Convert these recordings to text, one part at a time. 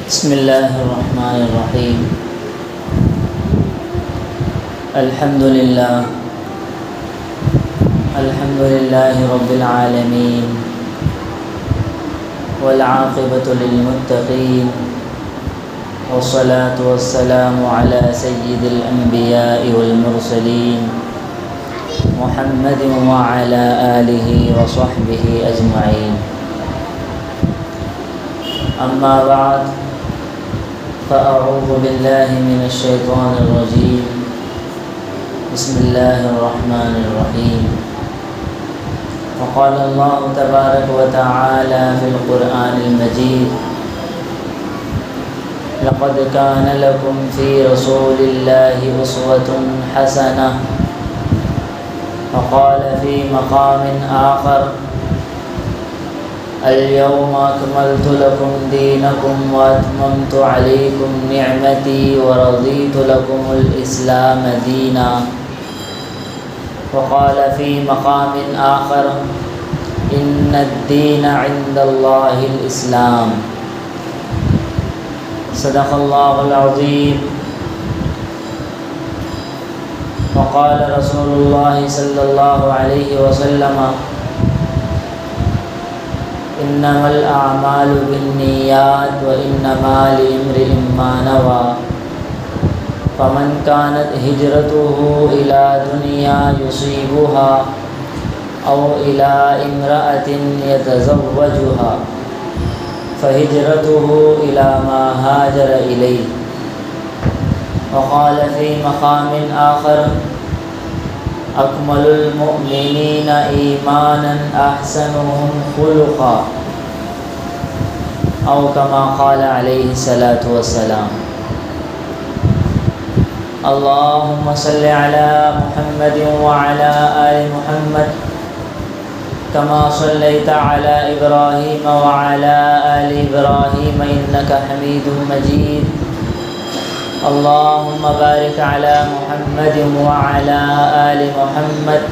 بسم اللہ الرحمن الرحیم الحمد للہ رب العالمین والعاقبۃ للمتقین والصلاة والسلام علی سید الانبیاء والمرسلین محمد وعلی آلہ وصحبہ اجمعین اما بعد فأعوذ باللہ من الشیطان الرجیم بسم اللہ الرحمن الرحیم وقال اللہ تبارک وتعالی فی القرآن المجید لقد كان لكم في رسول الله أسوة حسنة وقال في مقام آخر اليوم أكملت لكم دينكم وأتممت عليكم نعمتي ورضيت لكم الإسلام دينا وقال في مقام آخر إن الدين عند الله الإسلام صدق الله العظيم وقال رسول الله صلى الله عليه وسلم انما الاعمال بالنیات وانما لامرئ ما نوى فمن كانت هجرته الى دنيا يصيبها او الى امرأة يتزوجها فهجرته الى ما هاجر اليه وقال في مقام آخر اکمل المؤمنین ایمانا احسنهم خلقا او کما قال علیہ الصلاۃ والسلام اللہم صل علی محمد وعلی آل محمد کما صلیت علی ابراہیم وعلی آل ابراہیم انک حمید مجید اللهم بارك على محمد وعلى آل محمد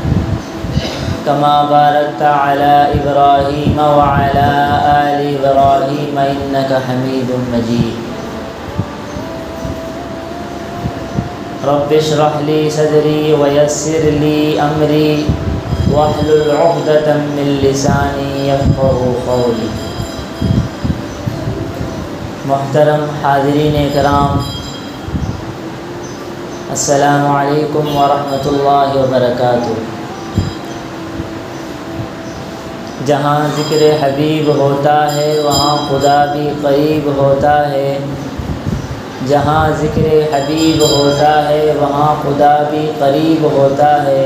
كما باركت على إبراهيم وعلى آل إبراهيم إنك حميد مجيد رب اشرح لي صدري ويسر لي أمري واحلل عقدة من لساني يفقهوا قولي محترم حاضرین کرام، السلام علیکم ورحمۃ اللہ وبرکاتہ۔ جہاں ذکر حبیب ہوتا ہے وہاں خدا بھی قریب ہوتا ہے، جہاں ذکر حبیب ہوتا ہے وہاں خدا بھی قریب ہوتا ہے۔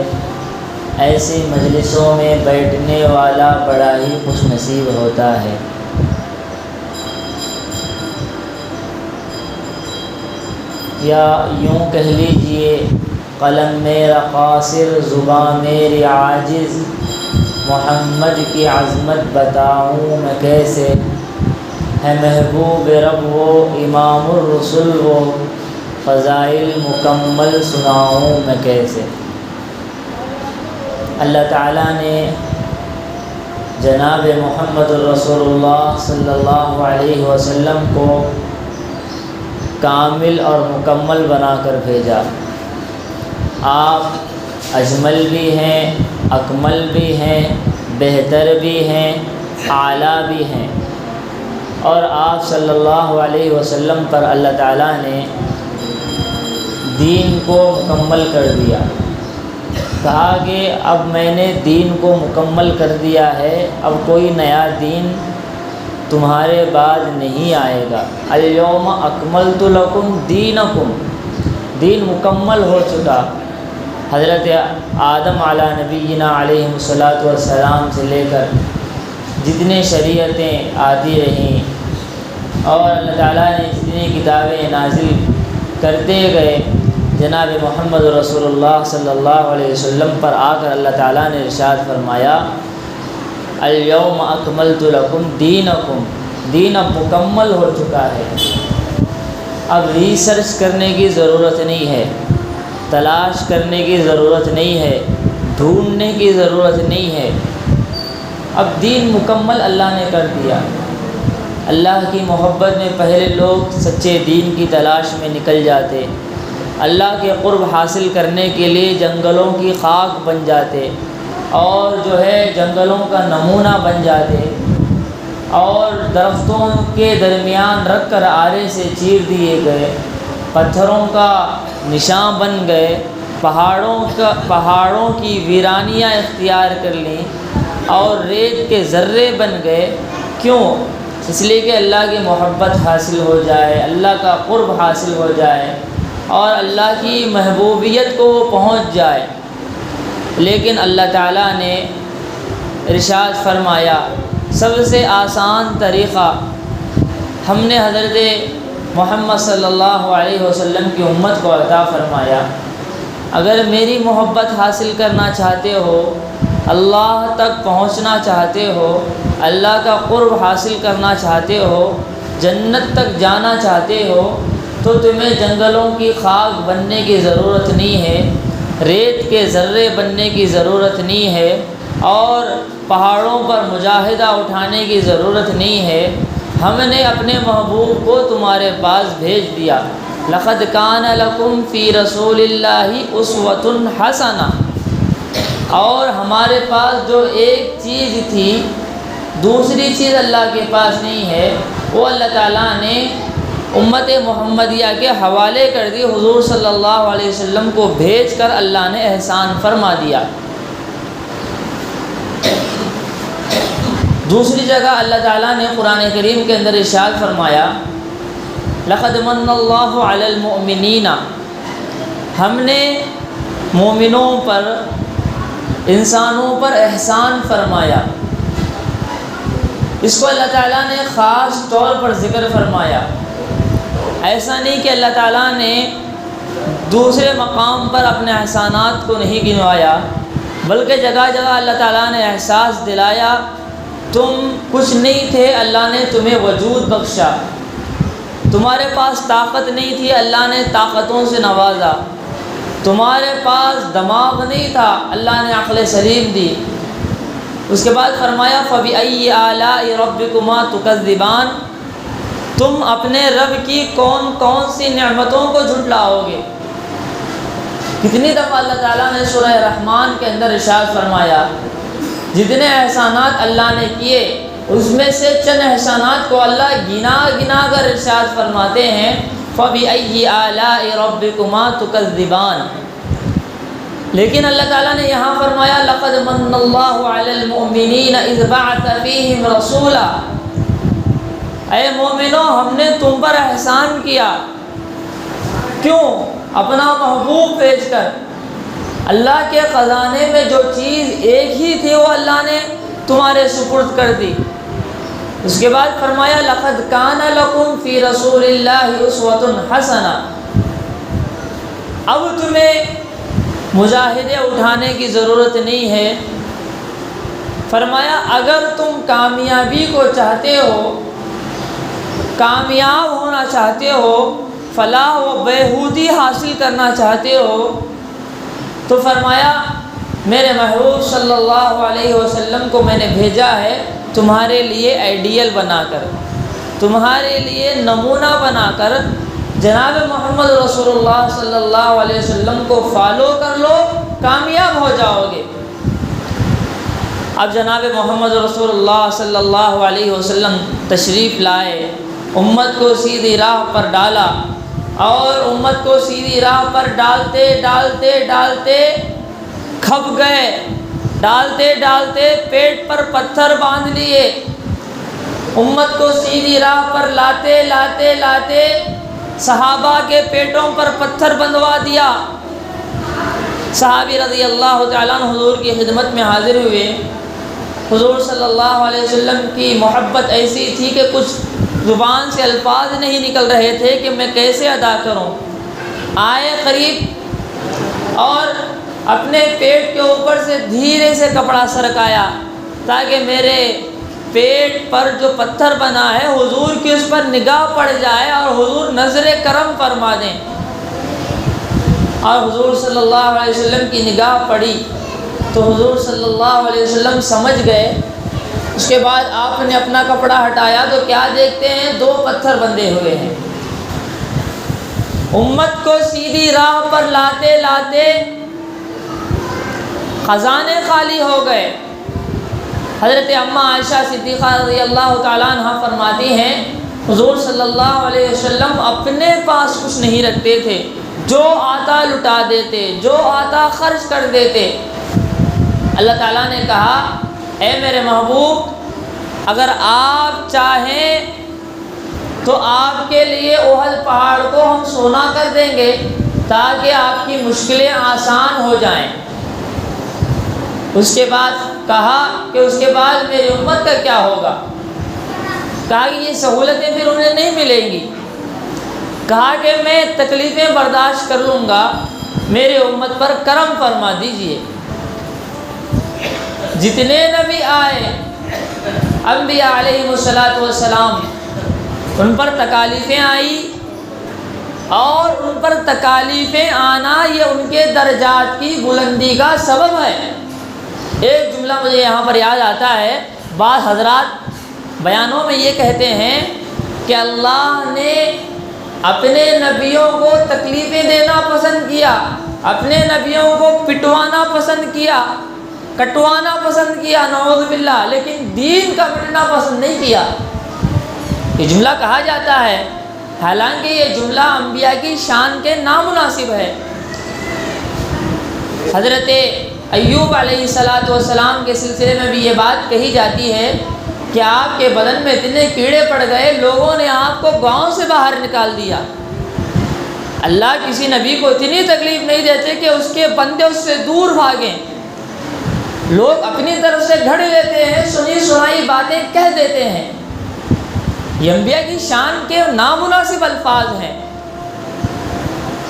ایسی مجلسوں میں بیٹھنے والا بڑا ہی خوش نصیب ہوتا ہے۔ یا یوں کہہ لیجئے قلم میرا قاصر، زباں میری عاجز، محمد کی عظمت بتاؤں میں کیسے؟ ہے محبوب رب وہ امام الرسل وہ، فضائل مکمل سناؤں میں کیسے؟ اللہ تعالیٰ نے جناب محمد الرسول اللہ صلی اللہ علیہ وسلم کو کامل اور مکمل بنا کر بھیجا۔ آپ اجمل بھی ہیں، اکمل بھی ہیں، بہتر بھی ہیں، اعلیٰ بھی ہیں، اور آپ صلی اللہ علیہ وسلم پر اللہ تعالیٰ نے دین کو مکمل کر دیا۔ کہا کہ اب میں نے دین کو مکمل کر دیا ہے، اب کوئی نیا دین تمہارے بعد نہیں آئے گا۔ الیوم اکملت لکم دینکم، دین مکمل ہو چکا۔ حضرت آدم علی نبینا علیہ الصلاۃ والسلام سے لے کر جتنے شریعتیں آتی رہیں اور اللہ تعالیٰ نے جتنی کتابیں نازل کرتے گئے، جناب محمد رسول اللہ صلی اللہ علیہ وسلم پر آ کر اللہ تعالیٰ نے ارشاد فرمایا الیوم اکملت لکم دینکم، دین اب مکمل ہو چکا ہے۔ اب ریسرچ کرنے کی ضرورت نہیں ہے، تلاش کرنے کی ضرورت نہیں ہے، ڈھونڈنے کی ضرورت نہیں ہے، اب دین مکمل اللہ نے کر دیا۔ اللہ کی محبت میں پہلے لوگ سچے دین کی تلاش میں نکل جاتے، اللہ کے قرب حاصل کرنے کے لیے جنگلوں کی خاک بن جاتے اور جنگلوں کا نمونہ بن جاتے، اور درختوں کے درمیان رکھ کر آرے سے چیر دیے گئے، پتھروں کا نشان بن گئے، پہاڑوں کی ویرانیاں اختیار کر لیں اور ریت کے ذرے بن گئے۔ کیوں؟ اس لیے کہ اللہ کی محبت حاصل ہو جائے، اللہ کا قرب حاصل ہو جائے اور اللہ کی محبوبیت کو وہ پہنچ جائے۔ لیکن اللہ تعالیٰ نے ارشاد فرمایا، سب سے آسان طریقہ ہم نے حضرت محمد صلی اللہ علیہ وسلم کی امت کو عطا فرمایا۔ اگر میری محبت حاصل کرنا چاہتے ہو، اللہ تک پہنچنا چاہتے ہو، اللہ کا قرب حاصل کرنا چاہتے ہو، جنت تک جانا چاہتے ہو، تو تمہیں جنگلوں کی خاک بننے کی ضرورت نہیں ہے، ریت کے ذرے بننے کی ضرورت نہیں ہے، اور پہاڑوں پر مجاہدہ اٹھانے کی ضرورت نہیں ہے۔ ہم نے اپنے محبوب کو تمہارے پاس بھیج دیا۔ لقد کان لکم فی رسول اللہ اسوۃ حسنہ، اور ہمارے پاس جو ایک چیز تھی، دوسری چیز اللہ کے پاس نہیں ہے، وہ اللہ تعالیٰ نے امت محمدیہ کے حوالے کر دی، حضور صلی اللہ علیہ وسلم کو بھیج کر اللہ نے احسان فرما دیا۔ دوسری جگہ اللہ تعالیٰ نے قرآن کریم کے اندر ارشاد فرمایا، لقد من اللہ علی المؤمنین، ہم نے مومنوں پر، انسانوں پر احسان فرمایا۔ اس کو اللہ تعالیٰ نے خاص طور پر ذکر فرمایا۔ ایسا نہیں کہ اللہ تعالیٰ نے دوسرے مقام پر اپنے احسانات کو نہیں گنوایا، بلکہ جگہ جگہ اللہ تعالیٰ نے احساس دلایا، تم کچھ نہیں تھے، اللہ نے تمہیں وجود بخشا، تمہارے پاس طاقت نہیں تھی، اللہ نے طاقتوں سے نوازا، تمہارے پاس دماغ نہیں تھا، اللہ نے عقل سلیم دی۔ اس کے بعد فرمایا فَبِأَيِّ آلَاءِ رَبِّكُمَا تُكَذِّبَانِ، تم اپنے رب کی کون کون سی نعمتوں کو جھٹلاؤ گے۔ کتنی دفعہ اللہ تعالیٰ نے سورہ رحمان کے اندر ارشاد فرمایا، جتنے احسانات اللہ نے کیے اس میں سے چند احسانات کو اللہ گنا گنا کر ارشاد فرماتے ہیں، فَبِأَيِّ آلَاءِ رَبِّكُمَا تُكَذِّبَانِ۔ لیکن اللہ تعالیٰ نے یہاں فرمایا، لَقَدْ مَنَّ اللَّهُ عَلَى الْمُؤْمِنِينَ إِذْ بَعَثَ فِيهِمْ رَسُولًا، اے مومنو ہم نے تم پر احسان کیا۔ کیوں؟ اپنا محبوب بھیج کر۔ اللہ کے خزانے میں جو چیز ایک ہی تھی وہ اللہ نے تمہارے سپرد کر دی۔ اس کے بعد فرمایا، لَقَدْ كَانَ لَكُمْ فِي رَسُولِ اللَّهِ أُسْوَةٌ حَسَنَةٌ، اب تمہیں مجاہدے اٹھانے کی ضرورت نہیں ہے۔ فرمایا اگر تم کامیابی کو چاہتے ہو، کامیاب ہونا چاہتے ہو، فلاح و بہبودی حاصل کرنا چاہتے ہو، تو فرمایا میرے محبوب صلی اللہ علیہ وسلم کو میں نے بھیجا ہے تمہارے لیے آئیڈیل بنا کر، تمہارے لیے نمونہ بنا کر۔ جناب محمد رسول اللہ صلی اللہ علیہ وسلم کو فالو کر لو، کامیاب ہو جاؤ گے۔ اب جناب محمد رسول اللہ صلی اللہ علیہ وسلم تشریف لائے، امت کو سیدھی راہ پر ڈالا، اور امت کو سیدھی راہ پر ڈالتے ڈالتے ڈالتے کھپ گئے، ڈالتے ڈالتے پیٹ پر پتھر باندھ لیے، امت کو سیدھی راہ پر لاتے لاتے لاتے صحابہ کے پیٹوں پر پتھر بندھوا دیا۔ صحابی رضی اللہ تعالیٰ عنہ حضور کی خدمت میں حاضر ہوئے۔ حضور صلی اللہ علیہ وسلم کی محبت ایسی تھی کہ کچھ زبان سے الفاظ نہیں نکل رہے تھے کہ میں کیسے ادا کروں۔ آئے قریب اور اپنے پیٹ کے اوپر سے دھیرے سے کپڑا سرکایا تاکہ میرے پیٹ پر جو پتھر بنا ہے حضور کی اس پر نگاہ پڑ جائے اور حضور نظر کرم فرما دیں۔ اور حضور صلی اللہ علیہ وسلم کی نگاہ پڑی تو حضور صلی اللہ علیہ وسلم سمجھ گئے، اس کے بعد آپ نے اپنا کپڑا ہٹایا تو کیا دیکھتے ہیں؟ 2 پتھر بندھے ہوئے ہیں۔ امت کو سیدھی راہ پر لاتے لاتے خزانے خالی ہو گئے۔ حضرت اماں عائشہ صدیقہ رضی اللہ تعالیٰ عنہ فرماتی ہیں حضور صلی اللہ علیہ وسلم اپنے پاس کچھ نہیں رکھتے تھے، جو آتا لٹا دیتے، جو آتا خرچ کر دیتے۔ اللہ تعالیٰ نے کہا اے میرے محبوب، اگر آپ چاہیں تو آپ کے لیے احد پہاڑ کو ہم سونا کر دیں گے تاکہ آپ کی مشکلیں آسان ہو جائیں۔ اس کے بعد کہا کہ اس کے بعد میری امت کا کیا ہوگا؟ کہا کہ یہ سہولتیں پھر انہیں نہیں ملیں گی۔ کہا کہ میں تکلیفیں برداشت کر لوں گا، میرے امت پر کرم فرما دیجئے۔ جتنے نبی آئے انبیاء علیہ السلام، ان پر تکالیفیں آئیں اور ان پر تکالیفیں آنا یہ ان کے درجات کی بلندی کا سبب ہے۔ ایک جملہ مجھے یہاں پر یاد آتا ہے، بعض حضرات بیانوں میں یہ کہتے ہیں کہ اللہ نے اپنے نبیوں کو تکلیفیں دینا پسند کیا، اپنے نبیوں کو پٹوانا پسند کیا، کٹوانا پسند کیا، نعوذ باللہ، لیکن دین کا مٹنا پسند نہیں کیا۔ یہ جملہ کہا جاتا ہے، حالانکہ یہ جملہ انبیاء کی شان کے نامناسب ہے۔ حضرت ایوب علیہ السلام کے سلسلے میں بھی یہ بات کہی جاتی ہے کہ آپ کے بدن میں اتنے کیڑے پڑ گئے، لوگوں نے آپ کو گاؤں سے باہر نکال دیا۔ اللہ کسی نبی کو اتنی تکلیف نہیں دیتے کہ اس کے بندے اس سے دور بھاگیں۔ لوگ اپنی طرف سے گھڑ لیتے ہیں، سنی سنائی باتیں کہہ دیتے ہیں۔ یہ انبیاء کی شان کے نامناسب الفاظ ہیں۔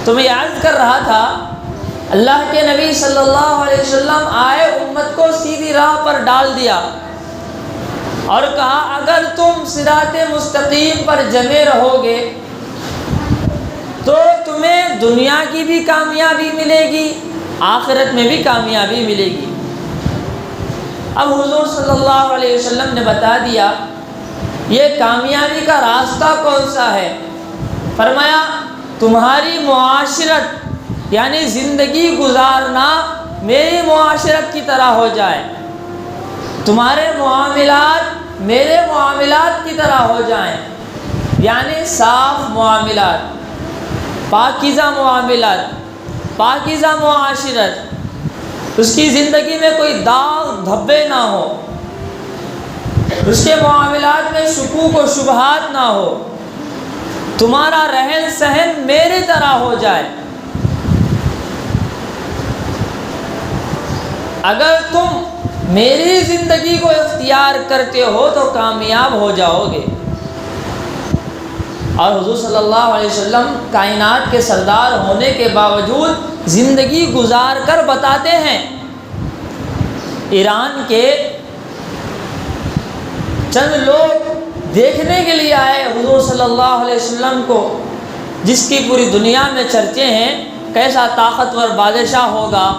تو میں یاد کر رہا تھا، اللہ کے نبی صلی اللہ علیہ وسلم آئے، امت کو سیدھی راہ پر ڈال دیا اور کہا اگر تم صراط مستقیم پر جمے رہو گے تو تمہیں دنیا کی بھی کامیابی ملے گی، آخرت میں بھی کامیابی ملے گی۔ اب حضور صلی اللہ علیہ وسلم نے بتا دیا یہ کامیابی کا راستہ کون سا ہے۔ فرمایا تمہاری معاشرت یعنی زندگی گزارنا میری معاشرت کی طرح ہو جائے، تمہارے معاملات میرے معاملات کی طرح ہو جائیں، یعنی صاف معاملات، پاکیزہ معاملات، پاکیزہ معاشرت، اس کی زندگی میں کوئی داغ دھبے نہ ہو، اس کے معاملات میں شکوک و شبہات نہ ہو، تمہارا رہن سہن میرے طرح ہو جائے۔ اگر تم میری زندگی کو اختیار کرتے ہو تو کامیاب ہو جاؤ گے۔ اور حضور صلی اللہ علیہ وسلم کائنات کے سردار ہونے کے باوجود زندگی گزار کر بتاتے ہیں۔ ایران کے چند لوگ دیکھنے کے لیے آئے حضور صلی اللہ علیہ وسلم کو، جس کی پوری دنیا میں چرچے ہیں، کیسا طاقتور بادشاہ ہوگا،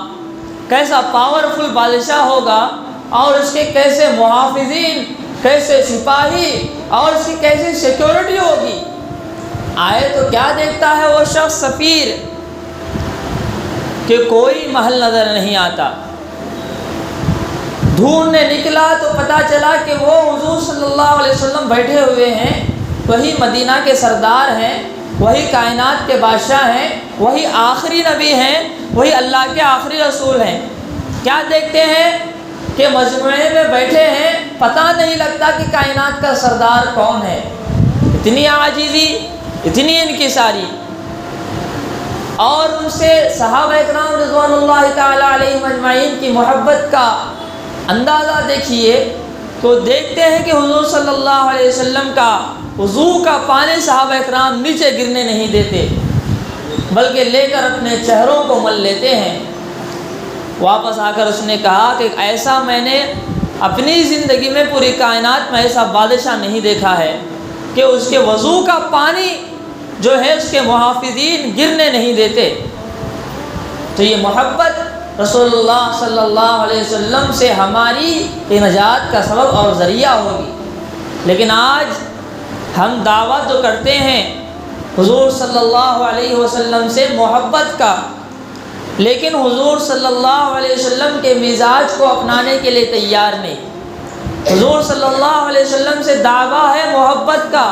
کیسا پاورفل بادشاہ ہوگا، اور اس کے کیسے محافظین، کیسے سپاہی، اور اس کی کیسے سیکیورٹی ہوگی۔ آئے تو کیا دیکھتا ہے وہ شخص سفیر کہ کوئی محل نظر نہیں آتا۔ ڈھونڈنے نکلا تو پتہ چلا کہ وہ حضور صلی اللہ علیہ وسلم بیٹھے ہوئے ہیں، وہی مدینہ کے سردار ہیں، وہی کائنات کے بادشاہ ہیں، وہی آخری نبی ہیں، وہی اللہ کے آخری رسول ہیں۔ کیا دیکھتے ہیں کہ مجموعے میں بیٹھے ہیں، پتہ نہیں لگتا کہ کائنات کا سردار کون ہے۔ اتنی عاجزی، اتنی انکساری، اور ان سے صحابہ اکرام رضوان اللہ تعالی علیہم اجمعین کی محبت کا اندازہ دیکھیے تو دیکھتے ہیں کہ حضور صلی اللہ علیہ وسلم کا وضو کا پانی صحابہ اکرام نیچے گرنے نہیں دیتے، بلکہ لے کر اپنے چہروں کو مل لیتے ہیں۔ واپس آ کر اس نے کہا کہ ایسا میں نے اپنی زندگی میں پوری کائنات میں ایسا بادشاہ نہیں دیکھا ہے کہ اس کے وضو کا پانی جو ہے اس کے محافظین گرنے نہیں دیتے۔ تو یہ محبت رسول اللہ صلی اللہ علیہ وسلم سے ہماری نجات کا سبب اور ذریعہ ہوگی۔ لیکن آج ہم دعویٰ تو کرتے ہیں حضور صلی اللہ علیہ وسلم سے محبت کا، لیکن حضور صلی اللہ علیہ وسلم کے مزاج کو اپنانے کے لیے تیار نہیں۔ حضور صلی اللہ علیہ وسلم سے دعویٰ ہے محبت کا،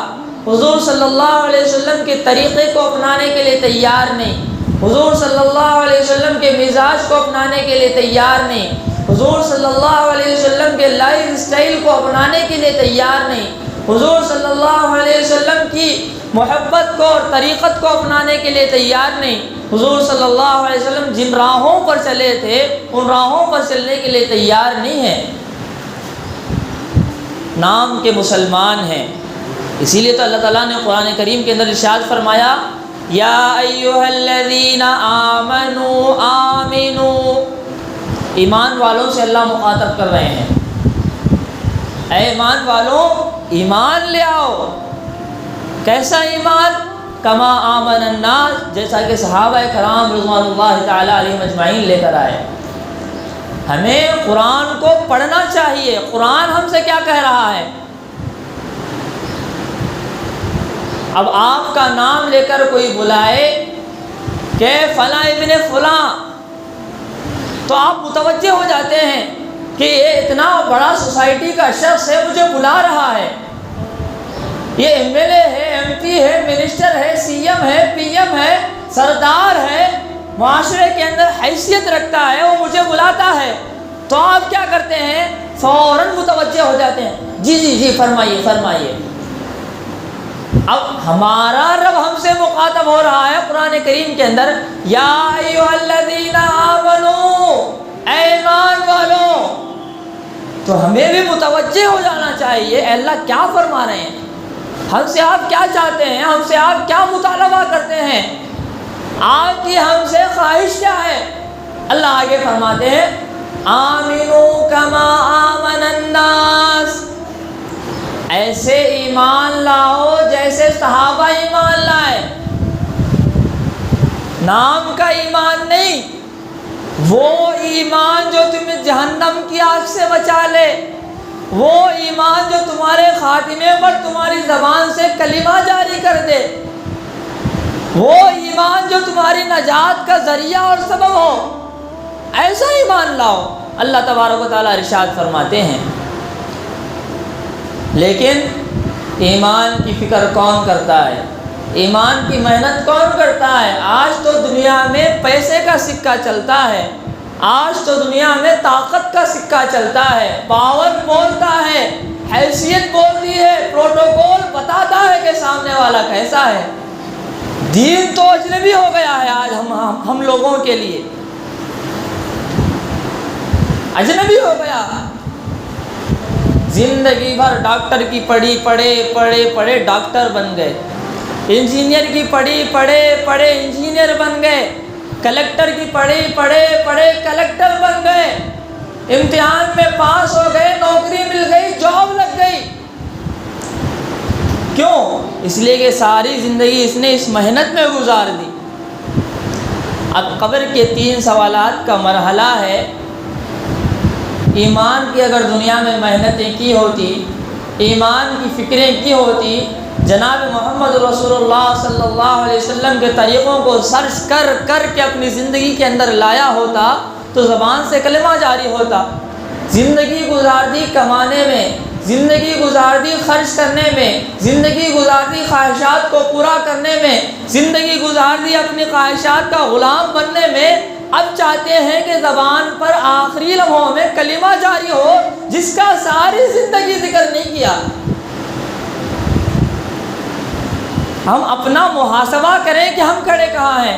حضور صلی اللہ علیہ وسلم کے طریقے کو اپنانے کے لیے تیار نہیں، حضور صلی اللہ علیہ وسلم کے مزاج کو اپنانے کے لیے تیار نہیں، حضور صلی اللہ علیہ وسلم کے لائف اسٹائل کو اپنانے کے لیے تیار نہیں، حضور صلی اللہ علیہ وسلم کی محبت کو اور طریقت کو اپنانے کے لیے تیار نہیں۔ حضور صلی اللہ علیہ وسلم جن راہوں پر چلے تھے ان راہوں پر چلنے کے لیے تیار نہیں ہیں، نام کے مسلمان ہیں۔ اسی لیے تو اللہ تعالیٰ نے قرآن کریم کے اندر ارشاد فرمایا یا ایھا الذین آمنوا آمنوا، ایمان والوں سے اللہ مخاطب کر رہے ہیں، اے ایمان والوں ایمان لے آؤ۔ کیسا ایمان؟ کما آمن الناس، جیسا کہ صحابہ کرام رضوان اللہ تعالیٰ علیہم اجمعین لے کر آئے۔ ہمیں قرآن کو پڑھنا چاہیے۔ قرآن ہم سے کیا کہہ رہا ہے؟ اب آپ کا نام لے کر کوئی بلائے کہ فلاں ابن فلاں، تو آپ متوجہ ہو جاتے ہیں کہ یہ اتنا بڑا سوسائٹی کا شخص ہے، مجھے بلا رہا ہے، یہ ایم ایل اے ہے، ایم پی ہے، منسٹر ہے، سی ایم ہے، پی ایم ہے، سردار ہے، معاشرے کے اندر حیثیت رکھتا ہے، وہ مجھے بلاتا ہے۔ تو آپ کیا کرتے ہیں؟ فوراً متوجہ ہو جاتے ہیں، جی جی جی فرمائیے فرمائیے۔ اب ہمارا رب ہم سے مخاطب ہو رہا ہے قرآن کریم کے اندر، یا ایھا الذین آمنوا، اے ایمان والوں۔ تو ہمیں بھی متوجہ ہو جانا چاہیے، اے اللہ کیا فرما رہے ہیں، ہم سے آپ کیا چاہتے ہیں، ہم سے آپ کیا مطالبہ کرتے ہیں، آپ کی ہم سے خواہش کیا ہے۔ اللہ آگے فرماتے ہیں آمنوا کما آمن الناس، ایسے ایمان لاؤ جیسے صحابہ ایمان لائے۔ نام کا ایمان نہیں، وہ ایمان جو تمہیں جہنم کی آگ سے بچا لے، وہ ایمان جو تمہارے خاتمے پر تمہاری زبان سے کلمہ جاری کر دے، وہ ایمان جو تمہاری نجات کا ذریعہ اور سبب ہو، ایسا ایمان لاؤ۔ اللہ تبارک و تعالیٰ ارشاد فرماتے ہیں لیکن ایمان کی فکر کون کرتا ہے، ایمان کی محنت کون کرتا ہے؟ آج تو دنیا میں پیسے کا سکہ چلتا ہے، آج تو دنیا میں طاقت کا سکہ چلتا ہے، پاور بولتا ہے، حیثیت بولتی ہے، پروٹوکول بتاتا ہے کہ سامنے والا کیسا ہے۔ دین تو اجنبی ہو گیا ہے آج ہم لوگوں کے لیے، اجنبی ہو گیا۔ زندگی بھر ڈاکٹر کی پڑھی پڑھے ڈاکٹر بن گئے، انجینئر کی پڑھے انجینئر بن گئے، کلکٹر کی پڑھے کلکٹر بن گئے، امتحان میں پاس ہو گئے، نوکری مل گئی، جاب لگ گئی۔ کیوں؟ اس لیے کہ ساری زندگی اس نے اس محنت میں گزار دی۔ اب قبر کے 3 سوالات کا مرحلہ ہے۔ ایمان کی اگر دنیا میں محنتیں کی ہوتی، ایمان کی فکریں کی ہوتی، جناب محمد رسول اللہ صلی اللہ علیہ وسلم کے طریقوں کو سرچ کر کے اپنی زندگی کے اندر لایا ہوتا تو زبان سے کلمہ جاری ہوتا۔ زندگی گزار دی کمانے میں، زندگی گزار دی خرچ کرنے میں، زندگی گزار دی خواہشات کو پورا کرنے میں، زندگی گزار دی اپنی خواہشات کا غلام بننے میں، اب چاہتے ہیں کہ زبان پر آخری لمحوں میں کلمہ جاری ہو جس کا ساری زندگی ذکر نہیں کیا۔ ہم اپنا محاسبہ کریں کہ ہم کھڑے کہاں ہیں۔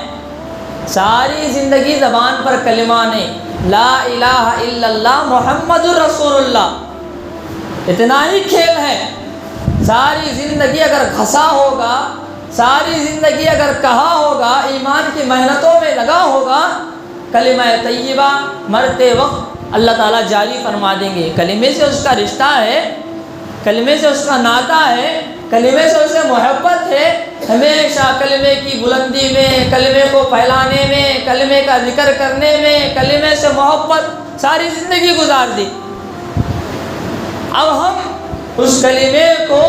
ساری زندگی زبان پر کلمہ نہیں، لا الہ الا اللہ محمد رسول اللہ، اتنا ہی کھیل ہے۔ ساری زندگی اگر گھسا ہوگا، ساری زندگی اگر کہا ہوگا، ایمان کی محنتوں میں لگا ہوگا، کلمہ طیبہ مرتے وقت اللہ تعالیٰ جاری فرما دیں گے۔ کلمے سے اس کا رشتہ ہے، کلمے سے اس کا ناطہ ہے، کلمے سے اسے محبت ہے، ہمیشہ کلمے کی بلندی میں، کلمے کو پھیلانے میں، کلمے کا ذکر کرنے میں، کلمے سے محبت ساری زندگی گزار دی۔ اب ہم اس کلمے کو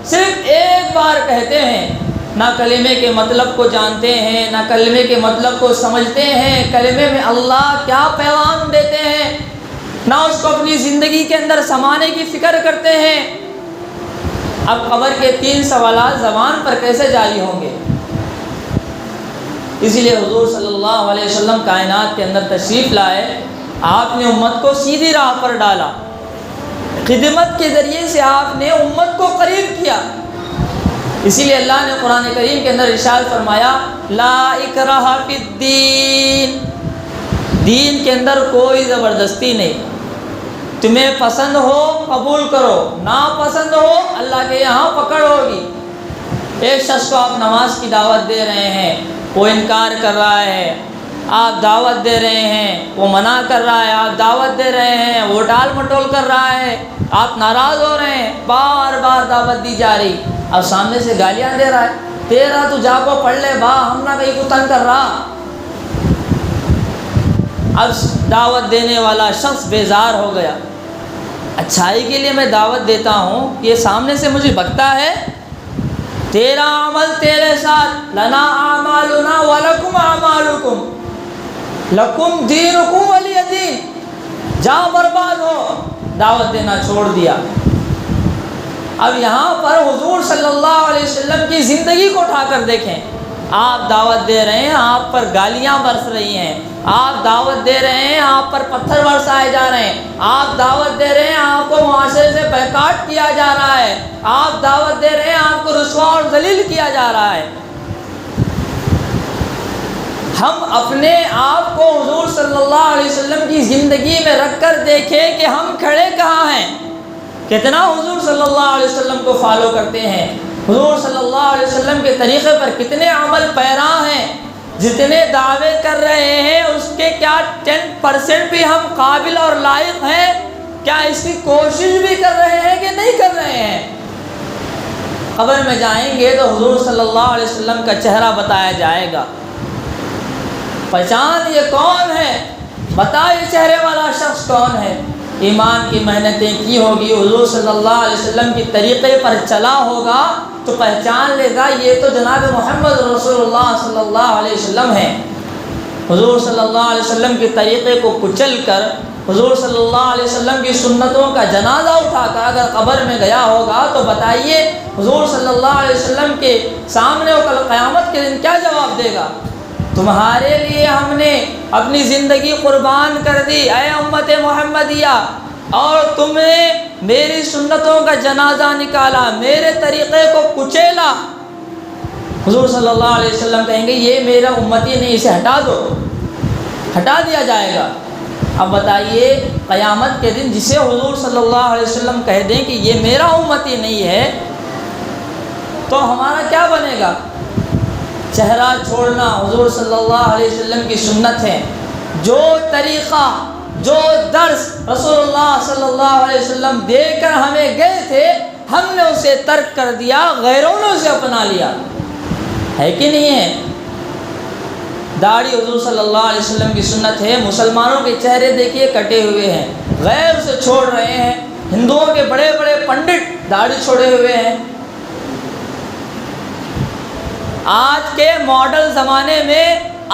صرف ایک بار کہتے ہیں، نہ کلمے کے مطلب کو جانتے ہیں، نہ کلمے کے مطلب کو سمجھتے ہیں، کلمے میں اللہ کیا پیغام دیتے ہیں، نہ اس کو اپنی زندگی کے اندر سمانے کی فکر کرتے ہیں۔ اب قبر کے 3 سوالات زبان پر کیسے جاری ہوں گے؟ اسی لیے حضور صلی اللہ علیہ وسلم کائنات کے اندر تشریف لائے، آپ نے امت کو سیدھی راہ پر ڈالا، خدمت کے ذریعے سے آپ نے امت کو قریب کیا۔ اسی لیے اللہ نے قرآن کریم کے اندر ارشاد فرمایا لا اکراہ فی الدین، دین کے اندر کوئی زبردستی نہیں، تمہیں پسند ہو قبول کرو، ناپسند ہو اللہ کے یہاں پکڑ ہوگی۔ ایک شخص کو آپ نماز کی دعوت دے رہے ہیں، وہ انکار کر رہا ہے، آپ دعوت دے رہے ہیں، وہ منع کر رہا ہے، آپ دعوت دے رہے ہیں، وہ ٹال مٹول کر رہا ہے، آپ ناراض ہو رہے ہیں، بار بار دعوت دی جا رہی، اب سامنے سے گالیاں دے رہا ہے، تیرا تو جا کو پڑھ لے با، ہم نہ کہیں کو تنگ کر رہا۔ اب دعوت دینے والا شخص بیزار ہو گیا، اچھائی کے لیے میں دعوت دیتا ہوں، یہ سامنے سے مجھے بکتا ہے، تیرا عمل تیرے ساتھ، لنا اعمالنا ولکم اعمالکم لکم دینکم ولی دین، جا برباد ہو، دعوت دینا چھوڑ دیا۔ اب یہاں پر حضور صلی اللہ علیہ وسلم کی زندگی کو اٹھا کر دیکھیں، آپ دعوت دے رہے ہیں، آپ پر گالیاں برس رہی ہیں، آپ دعوت دے رہے ہیں، آپ پر پتھر برسائے جا رہے ہیں، آپ دعوت دے رہے ہیں، آپ کو معاشرے سے بیکاٹ کیا جا رہا ہے، آپ دعوت دے رہے ہیں، آپ کو رسوا اور ذلیل کیا جا رہا ہے۔ ہم اپنے آپ کو حضور صلی اللہ علیہ وسلم کی زندگی میں رکھ کر دیکھیں کہ ہم کھڑے کہاں ہیں، کتنا حضور صلی اللہ علیہ وسلم کو فالو کرتے ہیں، حضور صلی اللہ علیہ وسلم کے طریقے پر کتنے عمل پیرا ہیں، جتنے دعوے کر رہے ہیں اس کے کیا 10% بھی ہم قابل اور لائق ہیں؟ کیا اس کی کوشش بھی کر رہے ہیں کہ نہیں کر رہے ہیں؟ قبر میں جائیں گے تو حضور صلی اللہ علیہ وسلم کا چہرہ بتایا جائے گا، پہچان یہ کون ہے، بتا یہ چہرے والا شخص کون ہے، ایمان کی محنتیں کی ہوگی، حضور صلی اللہ علیہ وسلم کی طریقے پر چلا ہوگا تو پہچان لے گا یہ تو جناب محمد رسول اللہ صلی اللہ علیہ وسلم ہیں۔ حضور صلی اللہ علیہ وسلم کے طریقے کو کچل کر، حضور صلی اللہ علیہ وسلم کی سنتوں کا جنازہ اٹھا کر اگر قبر میں گیا ہوگا تو بتائیے حضور صلی اللہ علیہ وسلم کے سامنے وہ کل قیامت کے دن کیا جواب دے گا؟ تمہارے لیے ہم نے اپنی زندگی قربان کر دی اے امت محمدیہ، اور تم نے میری سنتوں کا جنازہ نکالا، میرے طریقے کو کچیلا۔ حضور صلی اللہ علیہ وسلم کہیں گے یہ میرا امتی نہیں، اسے ہٹا دو، ہٹا دیا جائے گا۔ اب بتائیے قیامت کے دن جسے حضور صلی اللہ علیہ وسلم کہہ دیں کہ یہ میرا امتی نہیں ہے تو ہمارا کیا بنے گا؟ چہرہ چھوڑنا حضور صلی اللہ علیہ وسلم کی سنت ہے، جو طریقہ جو درس رسول اللہ صلی اللہ علیہ وسلم دے کر ہمیں گئے تھے ہم نے اسے ترک کر دیا، غیروں نے اسے اپنا لیا، ہے کہ نہیں ہے؟ داڑھی حضور صلی اللہ علیہ وسلم کی سنت ہے، مسلمانوں کے چہرے دیکھیے کٹے ہوئے ہیں، غیر سے چھوڑ رہے ہیں، ہندوؤں کے بڑے بڑے پنڈت داڑھی چھوڑے ہوئے ہیں۔ آج کے ماڈل زمانے میں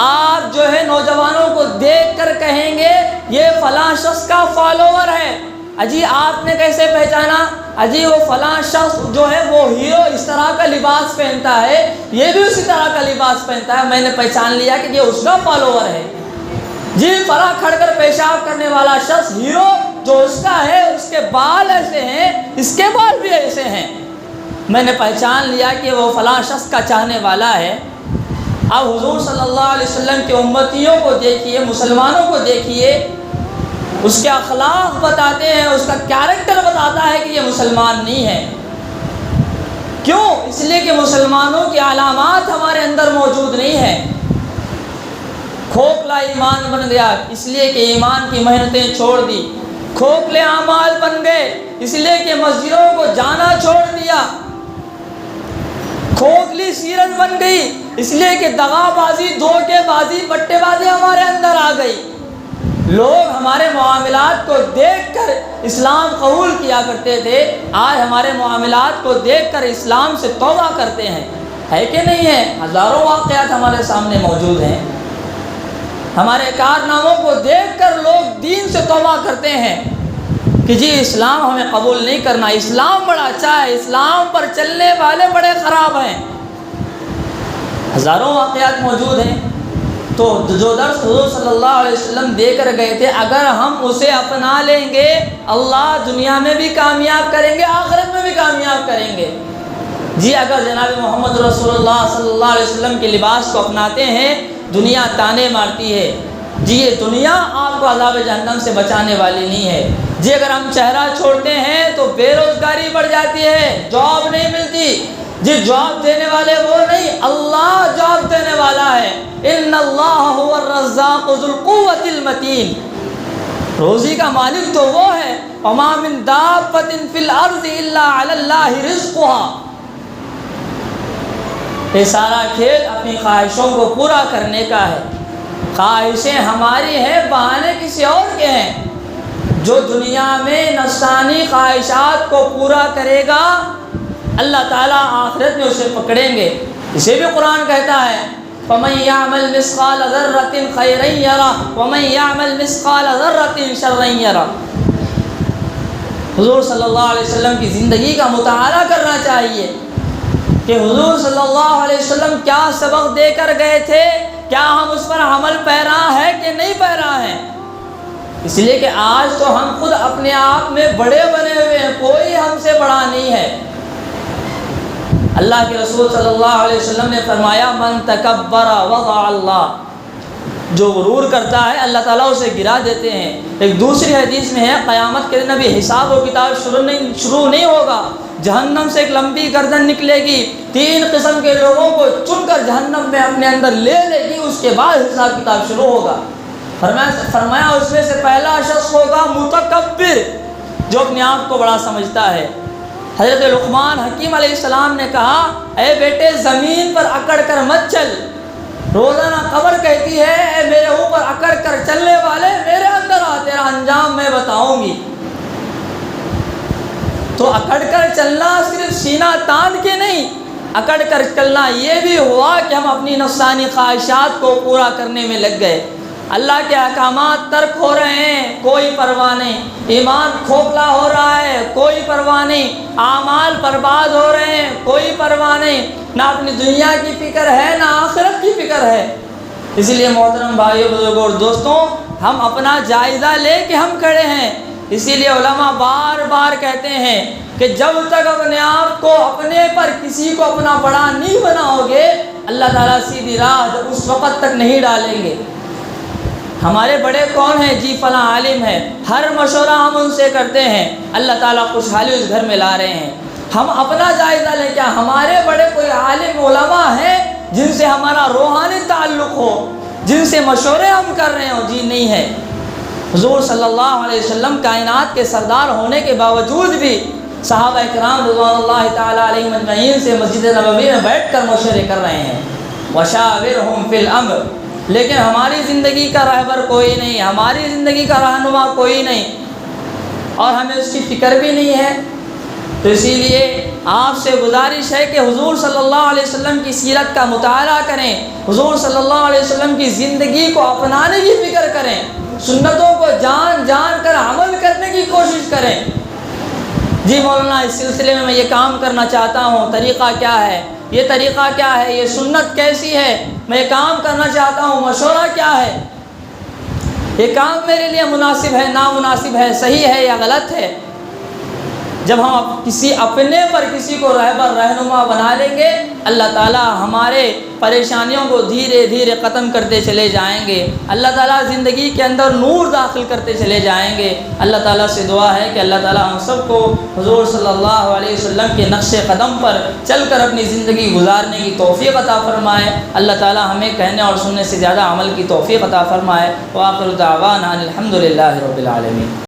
آپ جو ہے نوجوانوں کو دیکھ کر کہیں گے یہ فلاں شخص کا فالوور ہے، اجی آپ نے کیسے پہچانا؟ اجی وہ فلاں شخص جو ہے وہ ہیرو اس طرح کا لباس پہنتا ہے، یہ بھی اسی طرح کا لباس پہنتا ہے، میں نے پہچان لیا کہ یہ اس کا فالوور ہے۔ جی فلاں کھڑ کر پیشاب کرنے والا شخص ہیرو جو اس کا ہے، اس کے بال ایسے ہیں، اس کے بال بھی ایسے ہیں، میں نے پہچان لیا کہ وہ فلاں شخص کا چاہنے والا ہے۔ اب حضور صلی اللہ علیہ وسلم کے امتیوں کو دیکھیے، مسلمانوں کو دیکھیے، اس کے اخلاق بتاتے ہیں، اس کا کیریکٹر بتاتا ہے کہ یہ مسلمان نہیں ہے۔ کیوں؟ اس لیے کہ مسلمانوں کی علامات ہمارے اندر موجود نہیں ہیں۔ کھوکھلا ایمان بن گیا اس لیے کہ ایمان کی محنتیں چھوڑ دی، کھوکھلے اعمال بن گئے اس لیے کہ مسجدوں کو جانا چھوڑ دیا۔ کھوکھلی سیرت بن گئی، اس لیے کہ دغا بازی، دھوکے بازی، بٹے بازی ہمارے اندر آ گئی۔ لوگ ہمارے معاملات کو دیکھ کر اسلام قبول کیا کرتے تھے، آج ہمارے معاملات کو دیکھ کر اسلام سے توبہ کرتے ہیں، ہے کہ نہیں ہے؟ ہزاروں واقعات ہمارے سامنے موجود ہیں۔ ہمارے کارناموں کو دیکھ کر لوگ دین سے توبہ کرتے ہیں کہ جی اسلام ہمیں قبول نہیں کرنا، اسلام بڑا اچھا ہے، اسلام پر چلنے والے بڑے خراب ہیں۔ ہزاروں واقعات موجود ہیں۔ تو جو درس حضور صلی اللہ علیہ وسلم دے کر گئے تھے، اگر ہم اسے اپنا لیں گے، اللہ دنیا میں بھی کامیاب کریں گے، آخرت میں بھی کامیاب کریں گے۔ جی اگر جناب محمد رسول اللہ صلی اللہ علیہ وسلم کے لباس کو اپناتے ہیں، دنیا تانے مارتی ہے، جی یہ دنیا آپ کو عذاب جہنم سے بچانے والی نہیں ہے۔ جی اگر ہم چہرہ چھوڑتے ہیں تو بے روزگاری بڑھ جاتی ہے، جاب نہیں ملتی۔ جی جاب دینے والے وہ نہیں، اللہ جاب دینے والا ہے۔ ان اللہ هو الرزاق ذو القوة المتین، روزی کا مالک تو وہ ہے۔ وما من دابۃ فی الارض الا علی اللہ رزقها۔ یہ سارا کھیل اپنی خواہشوں کو پورا کرنے کا ہے۔ خواہشیں ہماری ہیں، بہانے کسی اور کے ہیں۔ جو دنیا میں نفسانی خواہشات کو پورا کرے گا، اللہ تعالیٰ آخرت میں اسے پکڑیں گے۔ اسے بھی قرآن کہتا ہے فَمَن يَعْمَلْ مِثْقَالَ ذَرَّةٍ خَيْرًا يَرَهُ وَمَن يَعْمَلْ مِثْقَالَ ذَرَّةٍ شَرًّا يَرَهُ۔ حضور صلی اللہ علیہ وسلم کی زندگی کا مطالعہ کرنا چاہیے کہ حضور صلی اللہ علیہ وسلم کیا سبق دے کر گئے تھے، کیا ہم اس پر عمل پیرا ہے کہ نہیں پیرا ہے۔ اس لیے کہ آج تو ہم خود اپنے آپ میں بڑے بنے ہوئے ہیں، کوئی ہم سے بڑا نہیں ہے۔ اللہ کے رسول صلی اللہ علیہ وسلم نے فرمایا من تکبر وضع اللہ، جو غرور کرتا ہے اللہ تعالیٰ اسے گرا دیتے ہیں۔ ایک دوسری حدیث میں ہے قیامت کے دن ابھی حساب و کتاب شروع نہیں ہوگا، جہنم سے ایک لمبی گردن نکلے گی، 3 قسم کے لوگوں کو چن کر جہنم میں اپنے اندر لے لے گی، اس کے بعد حساب کتاب شروع ہوگا۔ فرمایا اس میں سے پہلا شخص ہوگا متکبر، جو اپنے آپ کو بڑا سمجھتا ہے۔ حضرت لقمان حکیم علیہ السلام نے کہا اے بیٹے زمین پر اکڑ کر مت چل، روزانہ قبر کہتی ہے اے میرے اوپر اکڑ کر چلنے والے میرے اندر آ، تیرا انجام میں بتاؤں گی۔ تو اکڑ کر چلنا صرف سینہ تان کے نہیں، اکڑ کر چلنا یہ بھی ہوا کہ ہم اپنی نفسانی خواہشات کو پورا کرنے میں لگ گئے۔ اللہ کے احکامات ترک ہو رہے ہیں، کوئی پرواہ نہیں، ایمان کھوکھلا ہو رہا ہے، کوئی پرواہ نہیں، اعمال برباد ہو رہے ہیں، کوئی پرواہ نہیں، نہ اپنی دنیا کی فکر ہے نہ آخرت کی فکر ہے۔ اس لیے محترم بھائیو بزرگوں اور دوستوں، ہم اپنا جائزہ لے کے ہم کھڑے ہیں۔ اسی لیے علماء بار بار کہتے ہیں کہ جب تک اپنے آپ کو اپنے پر کسی کو اپنا بڑا نہیں بناؤ گے، اللہ تعالیٰ سیدھی راہ اس وقت تک نہیں ڈالیں گے۔ ہمارے بڑے کون ہیں؟ جی فلاں عالم ہے، ہر مشورہ ہم ان سے کرتے ہیں، اللہ تعالیٰ خوشحالی اس گھر میں لا رہے ہیں۔ ہم اپنا جائزہ لیں، کیا ہمارے بڑے کوئی عالم علماء ہیں جن سے ہمارا روحانی تعلق ہو، جن سے مشورے ہم کر رہے ہوں؟ جی نہیں ہے۔ حضور صلی اللہ علیہ وسلم کائنات کے سردار ہونے کے باوجود بھی صحابہ کرام رضوان اللہ تعالیٰ علیہم اجمعین سے مسجد نبوی میں بیٹھ کر مشورے کر رہے ہیں، وشاورہم فی الامر۔ لیکن ہماری زندگی کا رہبر کوئی نہیں، ہماری زندگی کا رہنما کوئی نہیں، اور ہمیں اس کی فکر بھی نہیں ہے۔ تو اسی لیے آپ سے گزارش ہے کہ حضور صلی اللہ علیہ وسلم کی سیرت کا مطالعہ کریں، حضور صلی اللہ علیہ وسلم کی زندگی کو اپنانے کی فکر کریں، سنتوں کو جان جان کر عمل کرنے کی کوشش کریں۔ جی مولانا اس سلسلے میں یہ کام کرنا چاہتا ہوں، طریقہ کیا ہے، یہ طریقہ کیا ہے، یہ سنت کیسی ہے، میں یہ کام کرنا چاہتا ہوں، مشورہ کیا ہے، یہ کام میرے لیے مناسب ہے نامناسب ہے، صحیح ہے یا غلط ہے۔ جب ہم کسی اپنے پر کسی کو رہبر رہنما بنا لیں گے، اللہ تعالیٰ ہمارے پریشانیوں کو دھیرے دھیرے ختم کرتے چلے جائیں گے، اللہ تعالیٰ زندگی کے اندر نور داخل کرتے چلے جائیں گے۔ اللہ تعالیٰ سے دعا ہے کہ اللہ تعالیٰ ہم سب کو حضور صلی اللہ علیہ وسلم کے نقش قدم پر چل کر اپنی زندگی گزارنے کی توفیق عطا فرمائے۔ اللہ تعالیٰ ہمیں کہنے اور سننے سے زیادہ عمل کی توفیق عطا فرمائے۔ وآخر دعوانا الحمد للہ رب العالمین۔